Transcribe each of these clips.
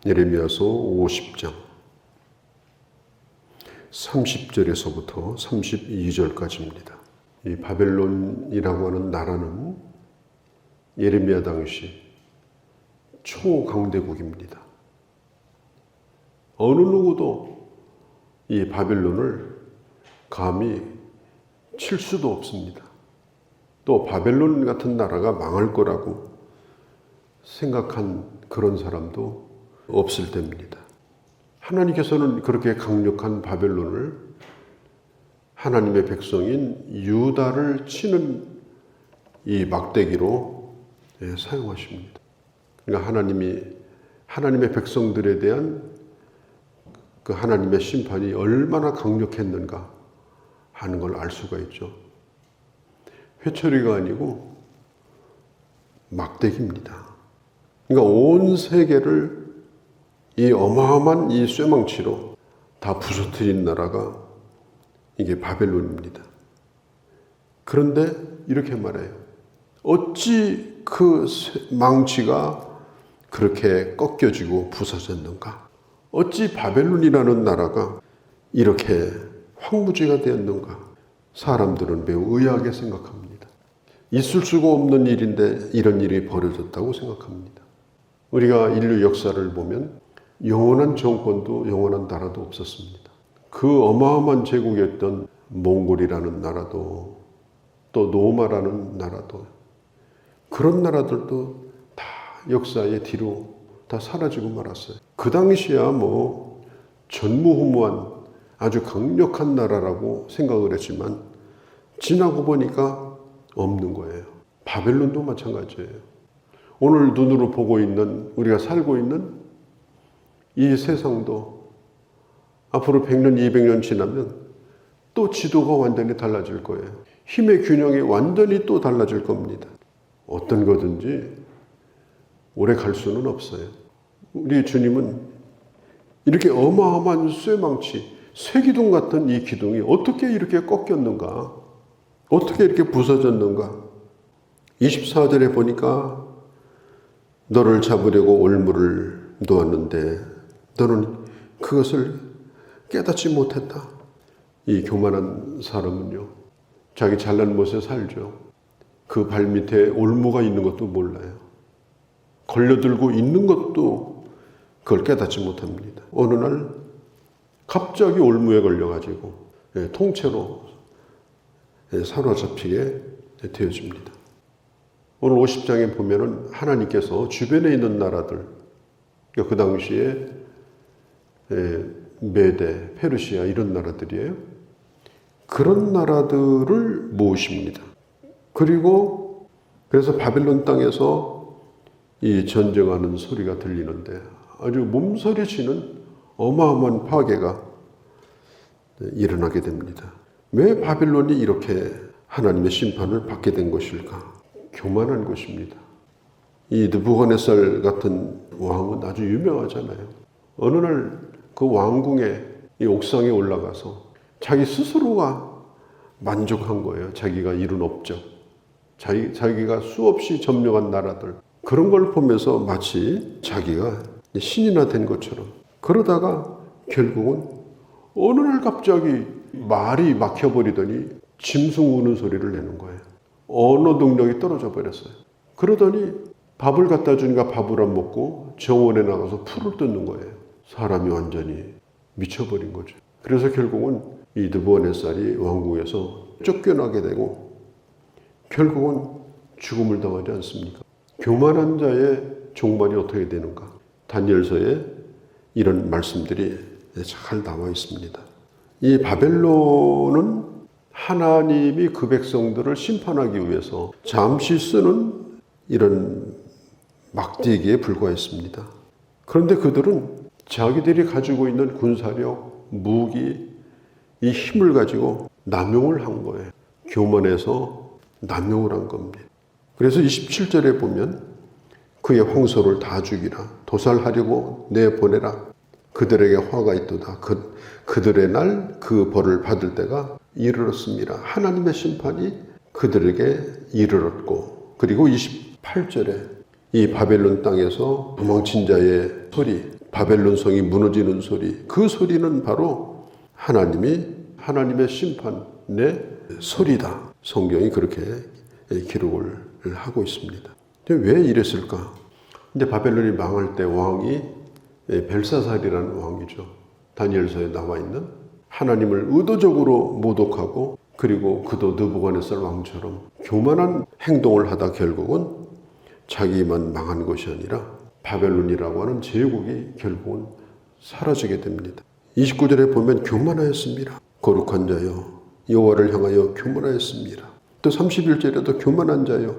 예레미야서 50장 30절에서부터 32절까지입니다. 이 바벨론이라고 하는 나라는 예레미야 당시 초강대국입니다. 어느 누구도 이 바벨론을 감히 칠 수도 없습니다. 또 바벨론 같은 나라가 망할 거라고 생각한 그런 사람도 없을 때입니다. 하나님께서는 그렇게 강력한 바벨론을 하나님의 백성인 유다를 치는 이 막대기로 사용하십니다. 그러니까 하나님의 백성들에 대한 그 하나님의 심판이 얼마나 강력했는가 하는 걸 알 수가 있죠. 회초리가 아니고 막대기입니다. 그러니까 온 세계를 이 어마어마한 이 쇠망치로 다 부서뜨린 나라가 이게 바벨론입니다. 그런데 이렇게 말해요. 어찌 그 망치가 그렇게 꺾여지고 부서졌는가? 어찌 바벨론이라는 나라가 이렇게 황무지가 되었는가? 사람들은 매우 의아하게 생각합니다. 있을 수가 없는 일인데 이런 일이 벌어졌다고 생각합니다. 우리가 인류 역사를 보면 영원한 정권도 영원한 나라도 없었습니다. 그 어마어마한 제국이었던 몽골이라는 나라도 또 노마라는 나라도 그런 나라들도 다 역사의 뒤로 다 사라지고 말았어요. 그 당시야 전무후무한 아주 강력한 나라라고 생각을 했지만 지나고 보니까 없는 거예요. 바벨론도 마찬가지예요. 오늘 눈으로 보고 있는 우리가 살고 있는 이 세상도 앞으로 100년, 200년 지나면 또 지도가 완전히 달라질 거예요. 힘의 균형이 완전히 또 달라질 겁니다. 어떤 거든지 오래 갈 수는 없어요. 우리 주님은 이렇게 어마어마한 쇠망치, 쇠기둥 같은 이 기둥이 어떻게 이렇게 꺾였는가? 어떻게 이렇게 부서졌는가? 24절에 보니까 너를 잡으려고 올무를 놓았는데 너는 그것을 깨닫지 못했다. 이 교만한 사람은요, 자기 잘난 곳에 살죠. 그 발밑에 올무가 있는 것도 몰라요. 걸려들고 있는 것도 그걸 깨닫지 못합니다. 어느 날 갑자기 올무에 걸려가지고 통째로 사로잡히게 되어집니다. 오늘 50장에 보면은 하나님께서 주변에 있는 나라들, 그 당시에 메데, 페르시아 이런 나라들이에요. 그런 나라들을 모으십니다. 그리고 그래서 바벨론 땅에서 이 전쟁하는 소리가 들리는데 아주 몸서리치는 어마어마한 파괴가 일어나게 됩니다. 왜 바벨론이 이렇게 하나님의 심판을 받게 된 것일까? 교만한 것입니다. 이 느부갓네살 같은 왕은 아주 유명하잖아요. 어느 날 그 왕궁의 이 옥상에 올라가서 자기 스스로가 만족한 거예요. 자기가 이룬 업적, 자기가 수없이 점령한 나라들, 그런 걸 보면서 마치 자기가 신이나 된 것처럼. 그러다가 결국은 어느 날 갑자기 말이 막혀버리더니 짐승 우는 소리를 내는 거예요. 언어 능력이 떨어져 버렸어요. 그러더니 밥을 갖다 주니까 밥을 안 먹고 정원에 나가서 풀을 뜯는 거예요. 사람이 완전히 미쳐버린 거죠. 그래서 결국은 이 느부갓네살이 왕궁에서 쫓겨나게 되고 결국은 죽음을 당하지 않습니까? 교만한 자의 종말이 어떻게 되는가? 다니엘서에 이런 말씀들이 잘 나와 있습니다. 이 바벨론은 하나님이 그 백성들을 심판하기 위해서 잠시 쓰는 이런 막대기에 불과했습니다. 그런데 그들은 자기들이 가지고 있는 군사력, 무기, 이 힘을 가지고 남용을 한 거예요. 교만해서 남용을 한 겁니다. 그래서 27절에 보면 그의 황소를 다 죽이라, 도살하려고 내보내라. 그들에게 화가 있도다. 그들의 날 그 벌을 받을 때가 이르렀습니다. 하나님의 심판이 그들에게 이르렀고, 그리고 28절에 이 바벨론 땅에서 도망친 자의 소리, 바벨론 성이 무너지는 소리, 그 소리는 바로 하나님의 심판의 소리다. 성경이 그렇게 기록을 하고 있습니다. 왜 이랬을까? 근데 바벨론이 망할 때 왕이 벨사살이라는 왕이죠. 다니엘서에 나와 있는 하나님을 의도적으로 모독하고 그리고 그도 느부갓네살 왕처럼 교만한 행동을 하다 결국은 자기만 망한 것이 아니라 바벨론이라고 하는 제국이 결국은 사라지게 됩니다. 29절에 보면 교만하였습니다. 거룩한 자여 여호와를 향하여 교만하였습니다. 또 31절에도 교만한 자여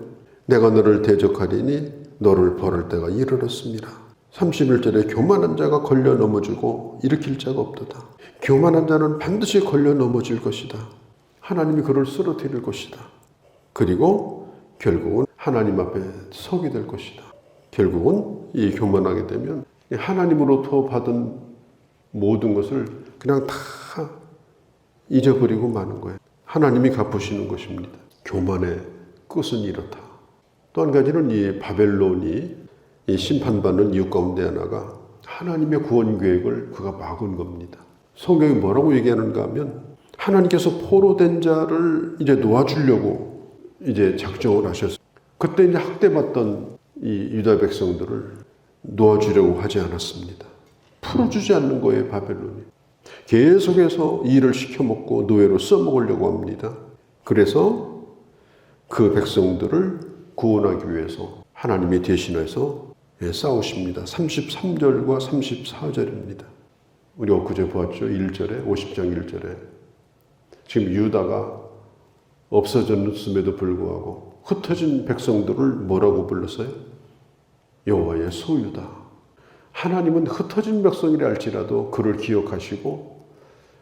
내가 너를 대적하리니 너를 벌할 때가 이르렀습니다. 31절에 교만한 자가 걸려 넘어지고 일으킬 자가 없도다. 교만한 자는 반드시 걸려 넘어질 것이다. 하나님이 그를 쓰러뜨릴 것이다. 그리고 결국은 하나님 앞에 서게 될 것이다. 결국은 이 교만하게 되면 하나님으로부터 받은 모든 것을 그냥 다 잊어버리고 마는 거예요. 하나님이 갚으시는 것입니다. 교만의 끝은 이렇다. 또 한 가지는 이 바벨론이 이 심판받는 이유 가운데 하나가 하나님의 구원 계획을 그가 막은 겁니다. 성경이 뭐라고 얘기하는가 하면 하나님께서 포로된 자를 이제 놓아주려고 이제 작정을 하셨어요. 그때 이제 학대받던 이 유다 백성들을 놓아주려고 하지 않았습니다. 풀어주지 않는 거예요, 바벨론이. 계속해서 일을 시켜먹고 노예로 써먹으려고 합니다. 그래서 그 백성들을 구원하기 위해서 하나님이 대신해서 싸우십니다. 33절과 34절입니다. 우리 엊그제 보았죠. 1절에 50장 1절에 지금 유다가 없어졌음에도 불구하고 흩어진 백성들을 뭐라고 불렀어요? 여호와의 소유다. 하나님은 흩어진 백성이라 할지라도 그를 기억하시고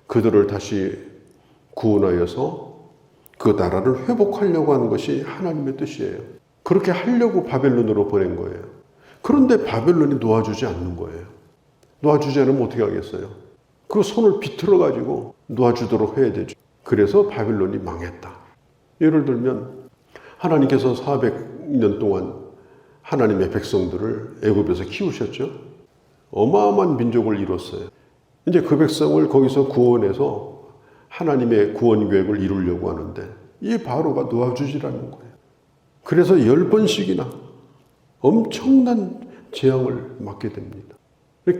그들을 다시 구원하여서 그 나라를 회복하려고 하는 것이 하나님의 뜻이에요. 그렇게 하려고 바벨론으로 보낸 거예요. 그런데 바벨론이 놓아주지 않는 거예요. 놓아주지 않으면 어떻게 하겠어요? 그 손을 비틀어 가지고 놓아주도록 해야 되죠. 그래서 바벨론이 망했다. 예를 들면 하나님께서 400년 동안 하나님의 백성들을 애굽에서 키우셨죠. 어마어마한 민족을 이뤘어요. 이제 그 백성을 거기서 구원해서 하나님의 구원 계획을 이루려고 하는데 이 바로가 놓아주지라는 거예요. 그래서 10번씩이나 엄청난 재앙을 맞게 됩니다.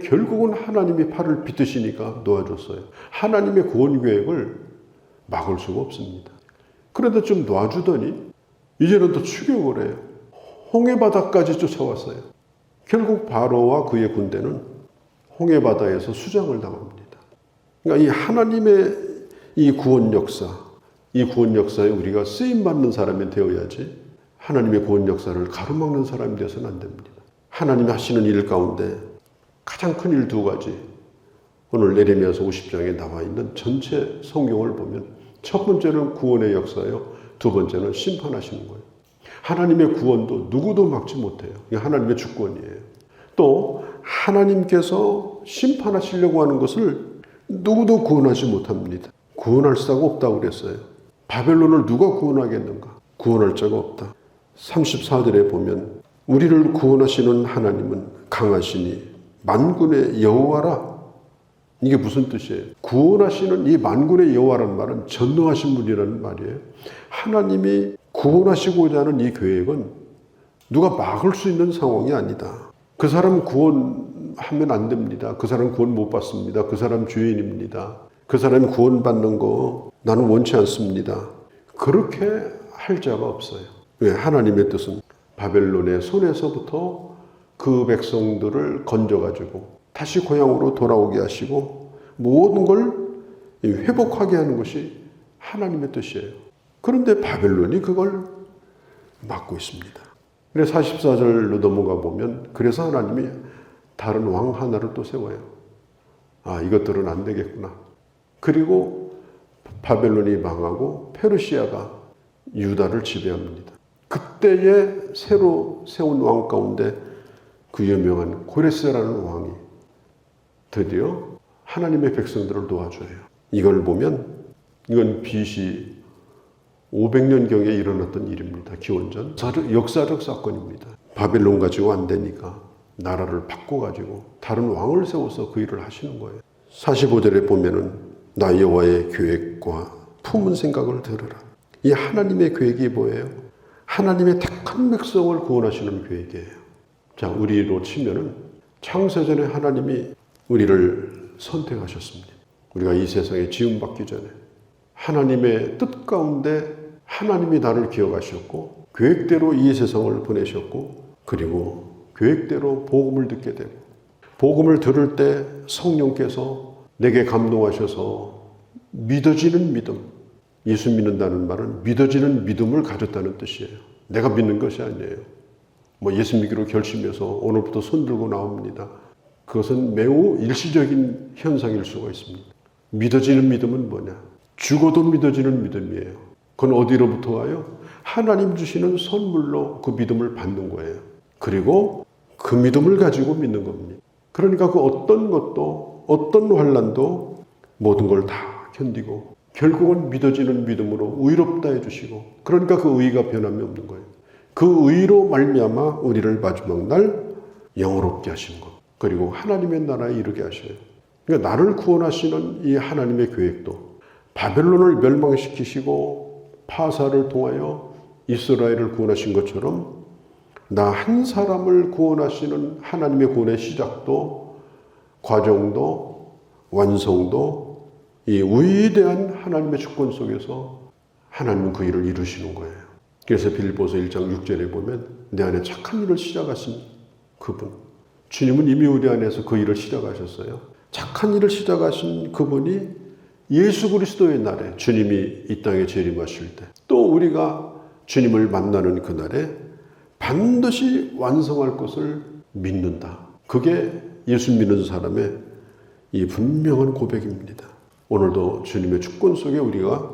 결국은 하나님이 팔을 비트시니까 놓아줬어요. 하나님의 구원 계획을 막을 수가 없습니다. 그런데 좀 놓아주더니 이제는 또 추격을 해요. 홍해바다까지 쫓아왔어요. 결국 바로와 그의 군대는 홍해바다에서 수장을 당합니다. 그러니까 이 하나님의 이 구원 역사에 우리가 쓰임받는 사람이 되어야지 하나님의 구원 역사를 가로막는 사람이 되어서는 안 됩니다. 하나님이 하시는 일 가운데 가장 큰 일 두 가지, 오늘 예레미야서 50장에 나와 있는 전체 성경을 보면 첫 번째는 구원의 역사예요. 두 번째는 심판하시는 거예요. 하나님의 구원도 누구도 막지 못해요. 이게 하나님의 주권이에요. 또 하나님께서 심판하시려고 하는 것을 누구도 구원하지 못합니다. 구원할 수가 없다고 그랬어요. 바벨론을 누가 구원하겠는가? 구원할 자가 없다. 34절에 보면 우리를 구원하시는 하나님은 강하시니 만군의 여호와라. 이게 무슨 뜻이에요? 구원하시는 이 만군의 여호와라는 말은 전능하신 분이라는 말이에요. 하나님이 구원하시고자 하는 이 계획은 누가 막을 수 있는 상황이 아니다. 그 사람 구원하면 안 됩니다. 그 사람 구원 못 받습니다. 그 사람 죄인입니다. 그 사람이 구원받는 거 나는 원치 않습니다. 그렇게 할 자가 없어요. 왜? 하나님의 뜻은 바벨론의 손에서부터 그 백성들을 건져가지고 다시 고향으로 돌아오게 하시고 모든 걸 회복하게 하는 것이 하나님의 뜻이에요. 그런데 바벨론이 그걸 막고 있습니다. 그래서 44절로 넘어가 보면 그래서 하나님이 다른 왕 하나를 또 세워요. 아, 이것들은 안 되겠구나. 그리고 바벨론이 망하고 페르시아가 유다를 지배합니다. 그때에 새로 세운 왕 가운데 그 유명한 고레스라는 왕이 드디어 하나님의 백성들을 도와줘요. 이걸 보면 이건 BC 500년경에 일어났던 일입니다. 기원전 역사적 사건입니다. 바벨론 가지고 안 되니까 나라를 바꿔가지고 다른 왕을 세워서 그 일을 하시는 거예요. 45절에 보면은 나 여호와의 계획과 품은 생각을 들으라. 이 하나님의 계획이 뭐예요? 하나님의 택한 백성을 구원하시는 계획이에요. 자, 우리로 치면은 창세전에 하나님이 우리를 선택하셨습니다. 우리가 이 세상에 지음받기 전에 하나님의 뜻 가운데 하나님이 나를 기억하셨고 계획대로 이 세상을 보내셨고 그리고 계획대로 복음을 듣게 되고 복음을 들을 때 성령께서 내게 감동하셔서 믿어지는 믿음, 예수 믿는다는 말은 믿어지는 믿음을 가졌다는 뜻이에요. 내가 믿는 것이 아니에요. 예수 믿기로 결심해서 오늘부터 손 들고 나옵니다. 그것은 매우 일시적인 현상일 수가 있습니다. 믿어지는 믿음은 뭐냐? 죽어도 믿어지는 믿음이에요. 그건 어디로부터 와요? 하나님 주시는 선물로 그 믿음을 받는 거예요. 그리고 그 믿음을 가지고 믿는 겁니다. 그러니까 그 어떤 것도 어떤 환난도 모든 걸 다 견디고 결국은 믿어지는 믿음으로 의롭다 해주시고 그러니까 그 의가 변함이 없는 거예요. 그 의로 말미암아 우리를 마지막 날 영화롭게 하신 것 그리고 하나님의 나라에 이르게 하셔요. 그러니까 나를 구원하시는 이 하나님의 계획도 바벨론을 멸망시키시고 파사를 통하여 이스라엘을 구원하신 것처럼 나 한 사람을 구원하시는 하나님의 구원의 시작도 과정도 완성도 이 위대한 하나님의 주권 속에서 하나님은 그 일을 이루시는 거예요. 그래서 빌립보서 1장 6절에 보면 내 안에 착한 일을 시작하신 그분 주님은 이미 우리 안에서 그 일을 시작하셨어요. 착한 일을 시작하신 그분이 예수 그리스도의 날에 주님이 이 땅에 재림하실 때 또 우리가 주님을 만나는 그날에 반드시 완성할 것을 믿는다. 그게 예수 믿는 사람의 이 분명한 고백입니다. 오늘도 주님의 주권 속에 우리가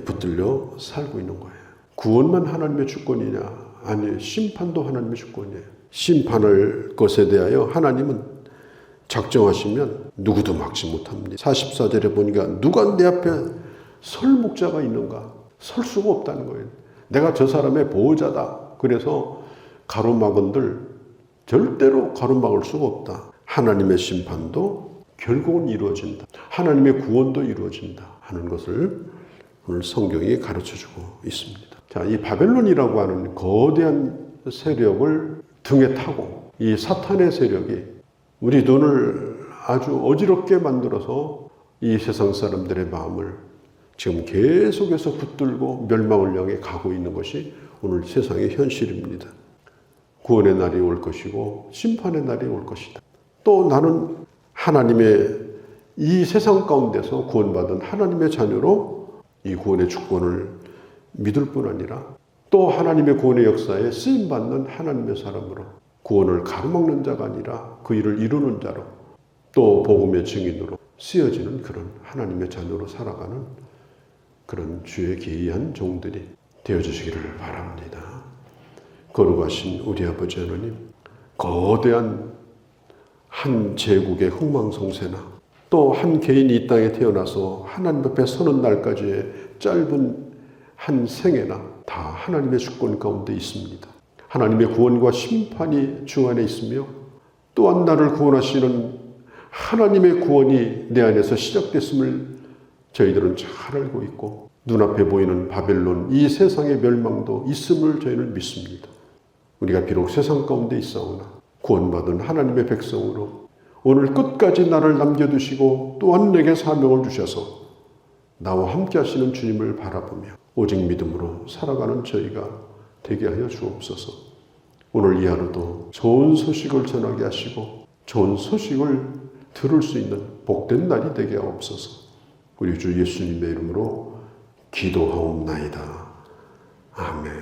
붙들려 살고 있는 거예요. 구원만 하나님의 주권이냐? 아니에요. 심판도 하나님의 주권이에요. 심판할 것에 대하여 하나님은 작정하시면 누구도 막지 못합니다. 44절에 보니까 누가 내 앞에 설 목자가 있는가? 설 수가 없다는 거예요. 내가 저 사람의 보호자다. 그래서 가로막은들 절대로 가로막을 수가 없다. 하나님의 심판도 결국은 이루어진다. 하나님의 구원도 이루어진다 하는 것을 오늘 성경이 가르쳐주고 있습니다. 자, 이 바벨론이라고 하는 거대한 세력을 등에 타고 이 사탄의 세력이 우리 눈을 아주 어지럽게 만들어서 이 세상 사람들의 마음을 지금 계속해서 붙들고 멸망을 향해 가고 있는 것이 오늘 세상의 현실입니다. 구원의 날이 올 것이고 심판의 날이 올 것이다. 또 나는 하나님의 이 세상 가운데서 구원받은 하나님의 자녀로 이 구원의 주권을 믿을 뿐 아니라 또 하나님의 구원의 역사에 쓰임받는 하나님의 사람으로 구원을 가로막는 자가 아니라 그 일을 이루는 자로 또 복음의 증인으로 쓰여지는 그런 하나님의 자녀로 살아가는 그런 주의 기이한 종들이 되어주시기를 바랍니다. 거룩하신 우리 아버지 하나님, 거대한 한 제국의 흥망성쇠나 또 한 개인이 이 땅에 태어나서 하나님 앞에 서는 날까지의 짧은 한 생애나 다 하나님의 주권 가운데 있습니다. 하나님의 구원과 심판이 주 안에 있으며 또한 나를 구원하시는 하나님의 구원이 내 안에서 시작됐음을 저희들은 잘 알고 있고 눈앞에 보이는 바벨론 이 세상의 멸망도 있음을 저희는 믿습니다. 우리가 비록 세상 가운데 있사오나 구원받은 하나님의 백성으로 오늘 끝까지 나를 남겨두시고 또한 내게 사명을 주셔서 나와 함께 하시는 주님을 바라보며 오직 믿음으로 살아가는 저희가 되게 하여 주옵소서. 오늘 이 하루도 좋은 소식을 전하게 하시고 좋은 소식을 들을 수 있는 복된 날이 되게 하옵소서. 우리 주 예수님의 이름으로 기도하옵나이다. 아멘.